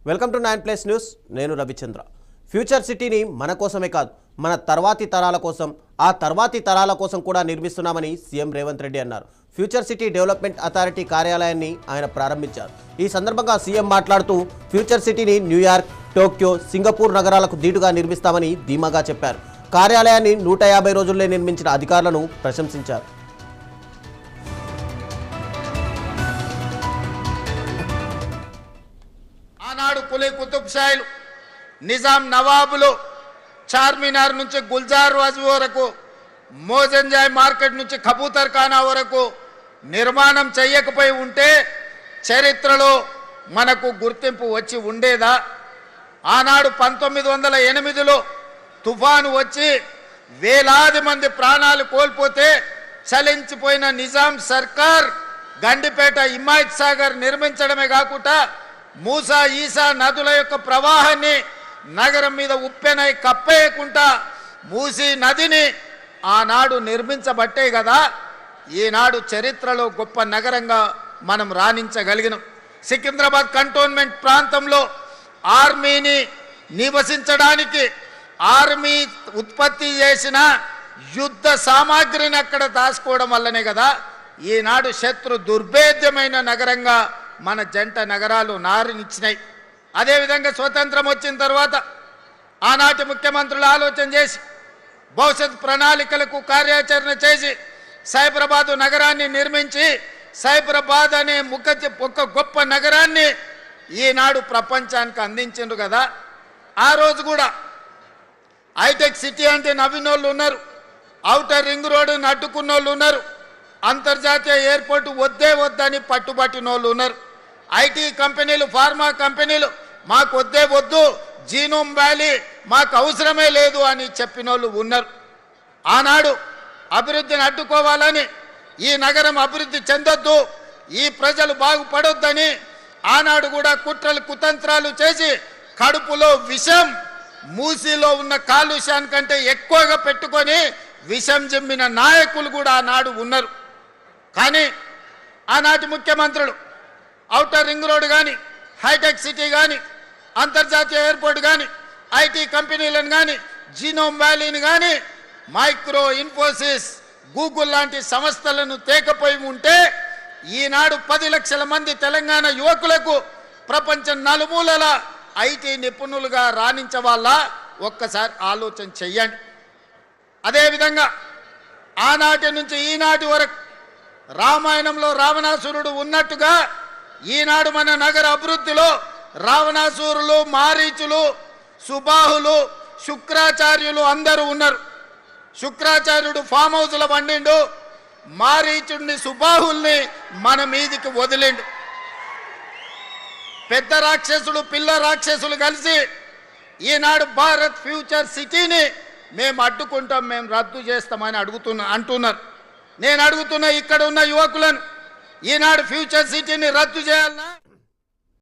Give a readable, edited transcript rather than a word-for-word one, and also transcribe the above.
Welcome to 9+ news. నేను Ravichandra. Future సిటీని మన కోసమే కాదు, మన తర్వాతి తరాల కోసం, ఆ తర్వాతి తరాల కోసం కూడా నిర్మిస్తున్నామని సీఎం రేవంత్ రెడ్డి అన్నారు. ఫ్యూచర్ సిటీ డెవలప్మెంట్ అథారిటీ కార్యాలయాన్ని ఆయన ప్రారంభించారు. ఈ సందర్భంగా సీఎం మాట్లాడుతూ ఫ్యూచర్ సిటీని న్యూయార్క్, టోక్యో, సింగపూర్ నగరాలకు దీటుగా నిర్మిస్తామని ధీమాగా చెప్పారు. కార్యాలయాన్ని 150 రోజుల్లో నిర్మించిన అధికారులను ప్రశంసించారు. ఆనాడు కులీ కుతుబ్ షాయిలు, నిజాం నవాబులు, చార్మినార్ నుంచి గుల్జార్ వాజ్ వరకు, మోజంజాయ్ మార్కెట్ నుంచి కబూతర్ ఖానా వరకు నిర్మాణం చేయకపోయి ఉంటే చరిత్రలో మనకు గుర్తింపు వచ్చి ఉండేదా? ఆనాడు 1908లో తుఫాను వచ్చి వేలాది మంది ప్రాణాలు కోల్పోతే చలించిపోయిన నిజాం సర్కార్ గండిపేట హిమాయత్ సాగర్ నిర్మించడమే కాకుండా మూసా ఈసా నదుల యొక్క ప్రవాహాన్ని నగరం మీద ఉప్పెనై కప్పేయకుండా మూసీ నదిని ఆనాడు నిర్మించబట్టే కదా ఈనాడు చరిత్రలో గొప్ప నగరంగా మనం రాణించగలిగినాం. సికింద్రాబాద్ కంటోన్మెంట్ ప్రాంతంలో ఆర్మీని నివసించడానికి ఆర్మీ ఉత్పత్తి చేసిన యుద్ధ సామాగ్రిని అక్కడ దాచుకోవడం వల్లనే కదా ఈనాడు శత్రు దుర్భేద్యమైన నగరంగా మన జంట నగరాలు నారినిచ్చినాయి. అదేవిధంగా స్వతంత్రం వచ్చిన తర్వాత ఆనాటి ముఖ్యమంత్రులు ఆలోచన చేసి భవిష్యత్ ప్రణాళికలకు కార్యాచరణ చేసి సైబరాబాద్ నగరాన్ని నిర్మించి సైబరాబాద్ అనే ఒక గొప్ప నగరాన్ని ఈనాడు ప్రపంచానికి అందించిండ్రు కదా. ఆ రోజు కూడా హైటెక్ సిటీ అంటే నవ్వినోళ్ళు ఉన్నారు, ఔటర్ రింగ్ రోడ్డుని అడ్డుకున్న వాళ్ళు ఉన్నారు, అంతర్జాతీయ ఎయిర్పోర్ట్ వద్దే వద్దని పట్టుబట్టిన వాళ్ళు ఉన్నారు, ఐటీ కంపెనీలు, ఫార్మా కంపెనీలు మాకు వద్దే వద్దు, జీనోమ్ వ్యాలీ మాకు అవసరమే లేదు అని చెప్పిన వాళ్ళు ఉన్నారు. ఆనాడు అభివృద్ధిని అడ్డుకోవాలని, ఈ నగరం అభివృద్ధి చెందొద్దు, ఈ ప్రజలు బాగుపడొద్దని ఆనాడు కూడా కుట్రలు కుతంత్రాలు చేసి కడుపులో విషం, మూసీలో ఉన్న కాలుష్యానికంటే ఎక్కువగా పెట్టుకొని విషం జమ్మిన నాయకులు కూడా ఆనాడు ఉన్నారు. కానీ ఆనాటి ముఖ్యమంత్రులు ఔటర్ రింగ్ రోడ్ కానీ, హైటెక్ సిటీ కానీ, అంతర్జాతీయ ఎయిర్పోర్ట్ కానీ, ఐటీ కంపెనీలను కానీ, జీనోమ్ వ్యాలీని కానీ, మైక్రో, ఇన్ఫోసిస్, గూగుల్ లాంటి సంస్థలను తేకపోయి ఉంటే ఈనాడు 10 లక్షల మంది తెలంగాణ యువకులకు ప్రపంచం నలుమూలల ఐటీ నిపుణులుగా రాణించవాళ్ళ ఒక్కసారి ఆలోచన చెయ్యండి. అదేవిధంగా ఆనాటి నుంచి ఈనాటి వరకు రామాయణంలో రావణాసురుడు ఉన్నట్టుగా ఈనాడు మన నగర అభివృద్ధిలో రావణాసురులు, మారీచులు, సుబాహులు, శుక్రాచార్యులు అందరూ ఉన్నారు. శుక్రాచార్యుడు ఫామ్ హౌస్లో వండిండు, మారీచుడిని, సుబాహుల్ని మన మీదికి వదిలిండు. పెద్ద రాక్షసులు, పిల్ల రాక్షసులు కలిసి ఈనాడు భారత్ ఫ్యూచర్ సిటీని మేము అడ్డుకుంటాం, మేము రద్దు చేస్తామని అంటున్నారు. నేను అడుగుతున్నా ఇక్కడ ఉన్న యువకులను, ఈనాడు ఫ్యూచర్ సిటీని రద్దు చేయాలన్నా